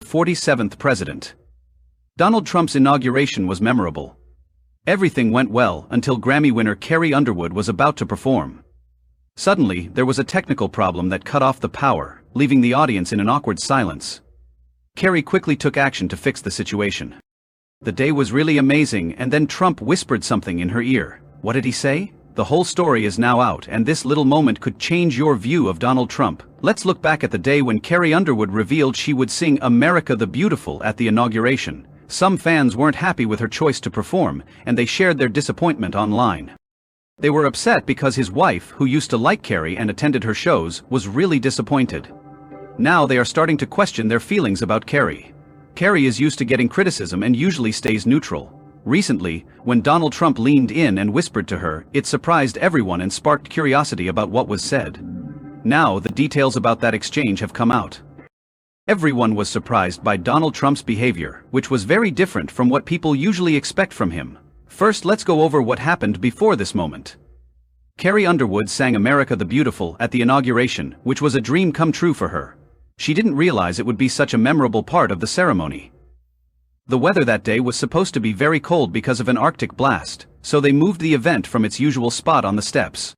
47th president. Donald Trump's inauguration was memorable. Everything went well until Grammy winner Carrie Underwood was about to perform. Suddenly, there was a technical problem that cut off the power, leaving the audience in an awkward silence. Carrie quickly took action to fix the situation. The day was really amazing, and then Trump whispered something in her ear. What did he say? The whole story is now out, and this little moment could change your view of Donald Trump. Let's look back at the day when Carrie Underwood revealed she would sing "America the Beautiful" at the inauguration. Some fans weren't happy with her choice to perform, and they shared their disappointment online. They were upset because his wife, who used to like Carrie and attended her shows, was really disappointed. Now they are starting to question their feelings about Carrie. Carrie is used to getting criticism and usually stays neutral. Recently, when Donald Trump leaned in and whispered to her, it surprised everyone and sparked curiosity about what was said. Now the details about that exchange have come out. Everyone was surprised by Donald Trump's behavior, which was very different from what people usually expect from him. First, let's go over what happened before this moment. Carrie Underwood sang "America the Beautiful" at the inauguration, which was a dream come true for her. She didn't realize it would be such a memorable part of the ceremony. The weather that day was supposed to be very cold because of an Arctic blast, so they moved the event from its usual spot on the steps.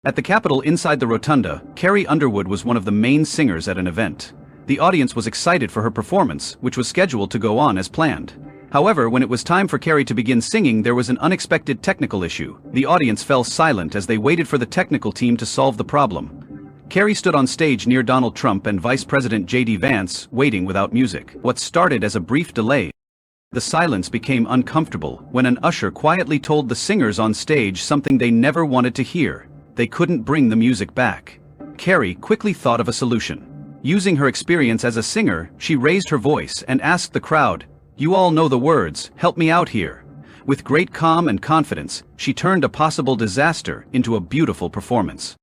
At the Capitol inside the rotunda, Carrie Underwood was one of the main singers at an event. The audience was excited for her performance, which was scheduled to go on as planned. However, when it was time for Carrie to begin singing, there was an unexpected technical issue. The audience fell silent as they waited for the technical team to solve the problem. Carrie stood on stage near Donald Trump and Vice President J.D. Vance, waiting without music. What started as a brief delay, the silence became uncomfortable when an usher quietly told the singers on stage something they never wanted to hear. They couldn't bring the music back. Carrie quickly thought of a solution. Using her experience as a singer, she raised her voice and asked the crowd, "You all know the words, help me out here." With great calm and confidence, she turned a possible disaster into a beautiful performance.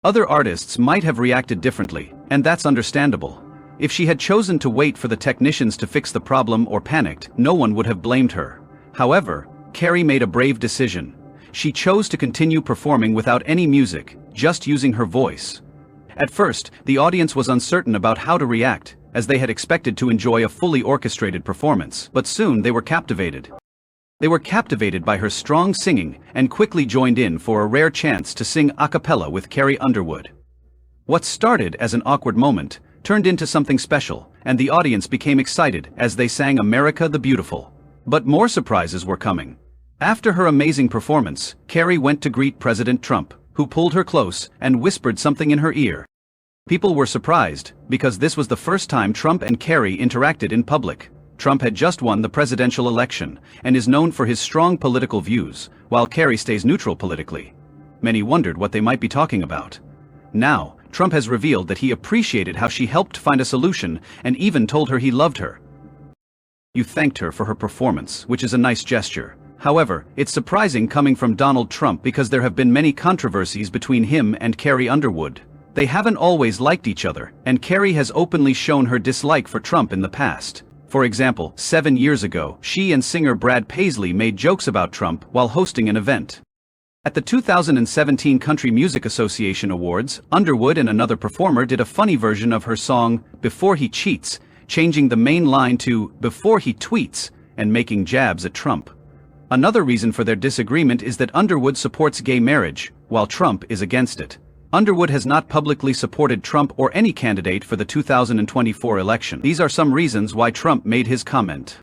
Other artists might have reacted differently, and that's understandable. If she had chosen to wait for the technicians to fix the problem or panicked, no one would have blamed her. However, Carrie made a brave decision. She chose to continue performing without any music, just using her voice. At first, the audience was uncertain about how to react, as they had expected to enjoy a fully orchestrated performance, but soon they were captivated. They were captivated by her strong singing and quickly joined in for a rare chance to sing a cappella with Carrie Underwood. What started as an awkward moment turned into something special, and the audience became excited as they sang "America the Beautiful." But more surprises were coming. After her amazing performance, Carrie went to greet President Trump, who pulled her close and whispered something in her ear. People were surprised, because this was the first time Trump and Carrie interacted in public. Trump had just won the presidential election, and is known for his strong political views, while Carrie stays neutral politically. Many wondered what they might be talking about. Now, Trump has revealed that he appreciated how she helped find a solution, and even told her he loved her. You thanked her for her performance, which is a nice gesture. However, it's surprising coming from Donald Trump because there have been many controversies between him and Carrie Underwood. They haven't always liked each other, and Carrie has openly shown her dislike for Trump in the past. For example, 7 years ago, she and singer Brad Paisley made jokes about Trump while hosting an event. At the 2017 Country Music Association Awards, Underwood and another performer did a funny version of her song, "Before He Cheats," changing the main line to "Before He Tweets," and making jabs at Trump. Another reason for their disagreement is that Underwood supports gay marriage, while Trump is against it. Underwood has not publicly supported Trump or any candidate for the 2024 election. These are some reasons why Trump made his comment.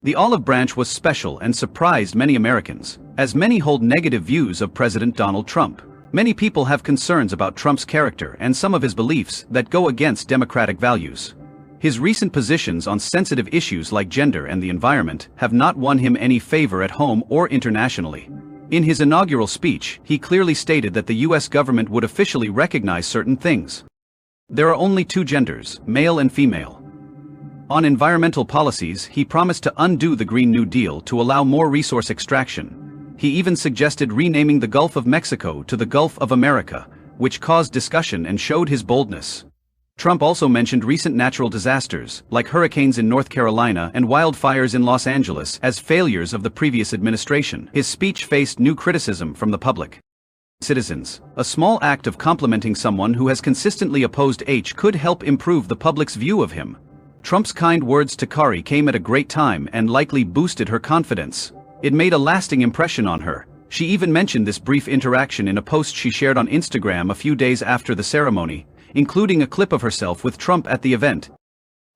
The olive branch was special and surprised many Americans, as many hold negative views of President Donald Trump. Many people have concerns about Trump's character and some of his beliefs that go against democratic values. His recent positions on sensitive issues like gender and the environment have not won him any favor at home or internationally. In his inaugural speech, he clearly stated that the U.S. government would officially recognize certain things. There are only two genders, male and female. On environmental policies, he promised to undo the Green New Deal to allow more resource extraction. He even suggested renaming the Gulf of Mexico to the Gulf of America, which caused discussion and showed his boldness. Trump also mentioned recent natural disasters, like hurricanes in North Carolina and wildfires in Los Angeles, as failures of the previous administration. His speech faced new criticism from the public. Citizens, a small act of complimenting someone who has consistently opposed H could help improve the public's view of him. Trump's kind words to Carrie came at a great time and likely boosted her confidence. It made a lasting impression on her. She even mentioned this brief interaction in a post she shared on Instagram a few days after the ceremony, including a clip of herself with Trump at the event.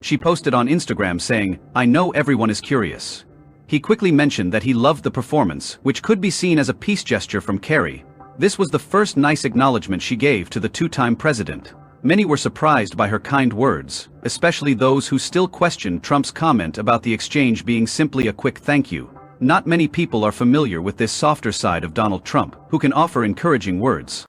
She posted on Instagram saying, "I know everyone is curious." He quickly mentioned that he loved the performance, which could be seen as a peace gesture from Carrie. This was the first nice acknowledgement she gave to the two-time president. Many were surprised by her kind words, especially those who still questioned Trump's comment about the exchange being simply a quick thank you. Not many people are familiar with this softer side of Donald Trump, who can offer encouraging words.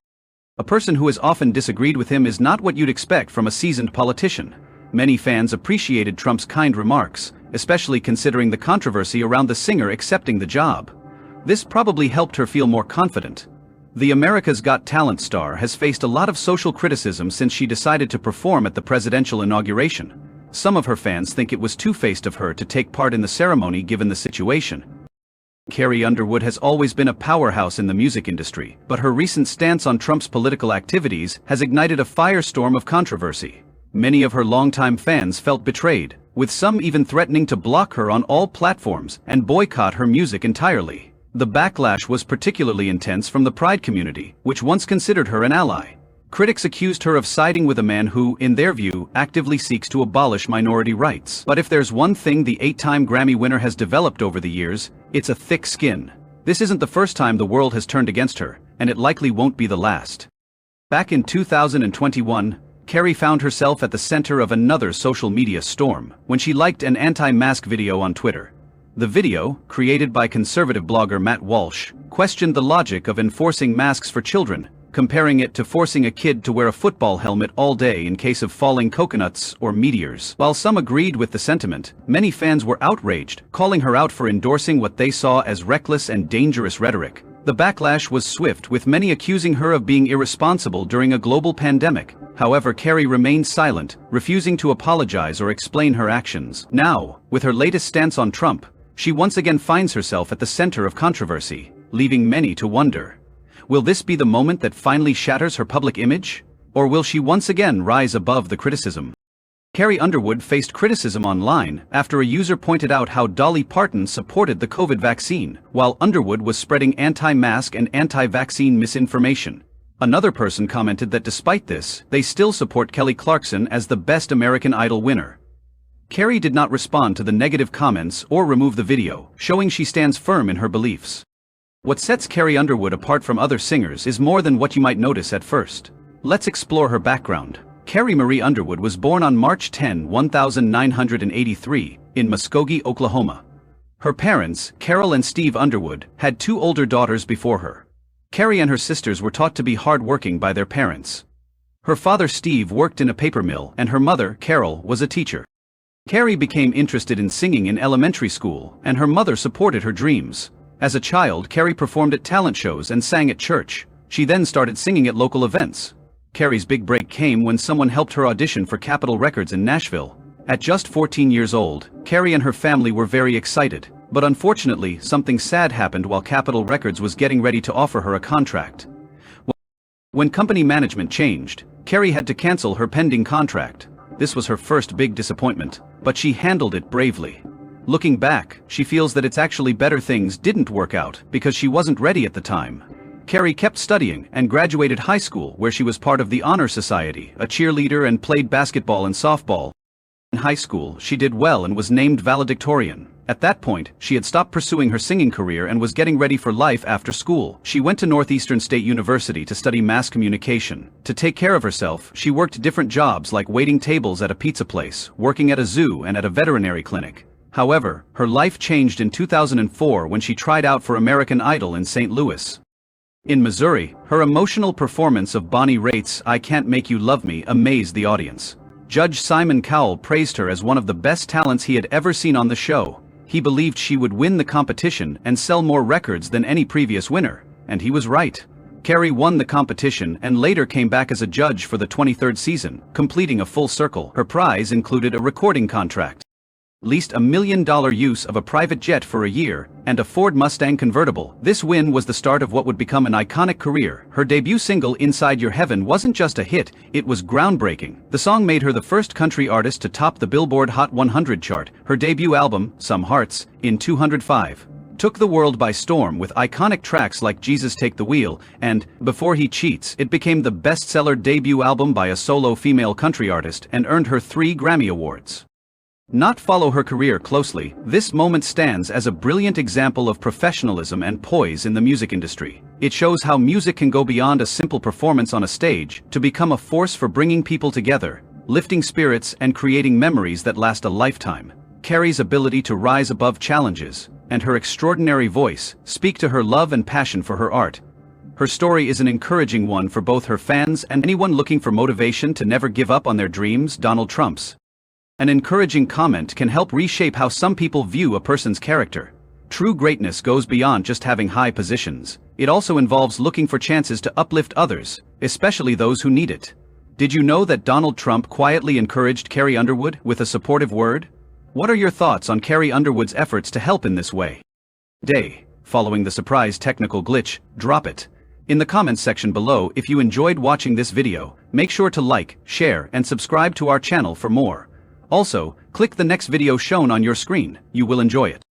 A person who has often disagreed with him is not what you'd expect from a seasoned politician. Many fans appreciated Trump's kind remarks, especially considering the controversy around the singer accepting the job. This probably helped her feel more confident. The America's Got Talent star has faced a lot of social criticism since she decided to perform at the presidential inauguration. Some of her fans think it was two-faced of her to take part in the ceremony given the situation. Carrie Underwood has always been a powerhouse in the music industry, but her recent stance on Trump's political activities has ignited a firestorm of controversy. Many of her longtime fans felt betrayed, with some even threatening to block her on all platforms and boycott her music entirely. The backlash was particularly intense from the Pride community, which once considered her an ally. Critics accused her of siding with a man who, in their view, actively seeks to abolish minority rights. But if there's one thing the 8-time Grammy winner has developed over the years, it's a thick skin. This isn't the first time the world has turned against her, and it likely won't be the last. Back in 2021, Carrie found herself at the center of another social media storm when she liked an anti-mask video on Twitter. The video, created by conservative blogger Matt Walsh, questioned the logic of enforcing masks for children, comparing it to forcing a kid to wear a football helmet all day in case of falling coconuts or meteors. While some agreed with the sentiment, many fans were outraged, calling her out for endorsing what they saw as reckless and dangerous rhetoric. The backlash was swift, with many accusing her of being irresponsible during a global pandemic. However, Carrie remained silent, refusing to apologize or explain her actions. Now, with her latest stance on Trump, she once again finds herself at the center of controversy, leaving many to wonder. Will this be the moment that finally shatters her public image? Or will she once again rise above the criticism? Carrie Underwood faced criticism online after a user pointed out how Dolly Parton supported the COVID vaccine, while Underwood was spreading anti-mask and anti-vaccine misinformation. Another person commented that despite this, they still support Kelly Clarkson as the best American Idol winner. Carrie did not respond to the negative comments or remove the video, showing she stands firm in her beliefs. What sets Carrie Underwood apart from other singers is more than what you might notice at first. Let's explore her background. Carrie Marie Underwood was born on March 10, 1983, in Muskogee, Oklahoma. Her parents, Carol and Steve Underwood, had 2 older daughters before her. Carrie and her sisters were taught to be hard-working by their parents. Her father Steve worked in a paper mill and her mother, Carol, was a teacher. Carrie became interested in singing in elementary school, and her mother supported her dreams. As a child, Carrie performed at talent shows and sang at church. She then started singing at local events. Carrie's big break came when someone helped her audition for Capitol Records in Nashville. At just 14 years old, Carrie and her family were very excited, but unfortunately, something sad happened while Capitol Records was getting ready to offer her a contract. When company management changed, Carrie had to cancel her pending contract. This was her first big disappointment, but she handled it bravely. Looking back, she feels that it's actually better things didn't work out because she wasn't ready at the time. Carrie kept studying and graduated high school, where she was part of the Honor Society, a cheerleader, and played basketball and softball. In high school, she did well and was named valedictorian. At that point, she had stopped pursuing her singing career and was getting ready for life after school. She went to Northeastern State University to study mass communication. To take care of herself, she worked different jobs like waiting tables at a pizza place, working at a zoo, and at a veterinary clinic. However, her life changed in 2004 when she tried out for American Idol in St. Louis. In Missouri, her emotional performance of Bonnie Raitt's "I Can't Make You Love Me" amazed the audience. Judge Simon Cowell praised her as one of the best talents he had ever seen on the show. He believed she would win the competition and sell more records than any previous winner, and he was right. Carrie won the competition and later came back as a judge for the 23rd season, completing a full circle. Her prize included a recording contract. leased $1 million use of a private jet for a year, and a Ford Mustang convertible. This win was the start of what would become an iconic career. Her debut single, Inside Your Heaven, wasn't just a hit, it was groundbreaking. The song made her the first country artist to top the Billboard Hot 100 chart. Her debut album, Some Hearts, in 2005, took the world by storm with iconic tracks like Jesus Take the Wheel and Before He Cheats. It became the bestseller debut album by a solo female country artist and earned her 3 Grammy Awards. Not follow her career closely, this moment stands as a brilliant example of professionalism and poise in the music industry. It shows how music can go beyond a simple performance on a stage to become a force for bringing people together, lifting spirits and creating memories that last a lifetime. Carrie's ability to rise above challenges and her extraordinary voice speak to her love and passion for her art. Her story is an encouraging one for both her fans and anyone looking for motivation to never give up on their dreams. Donald Trump's an encouraging comment can help reshape how some people view a person's character. True greatness goes beyond just having high positions. It also involves looking for chances to uplift others, especially those who need it. Did you know that Donald Trump quietly encouraged Carrie Underwood with a supportive word? What are your thoughts on Carrie Underwood's efforts to help in this way? Following the surprise technical glitch, drop it in the comments section below. If you enjoyed watching this video, make sure to like, share, and subscribe to our channel for more. Also, click the next video shown on your screen. You will enjoy it.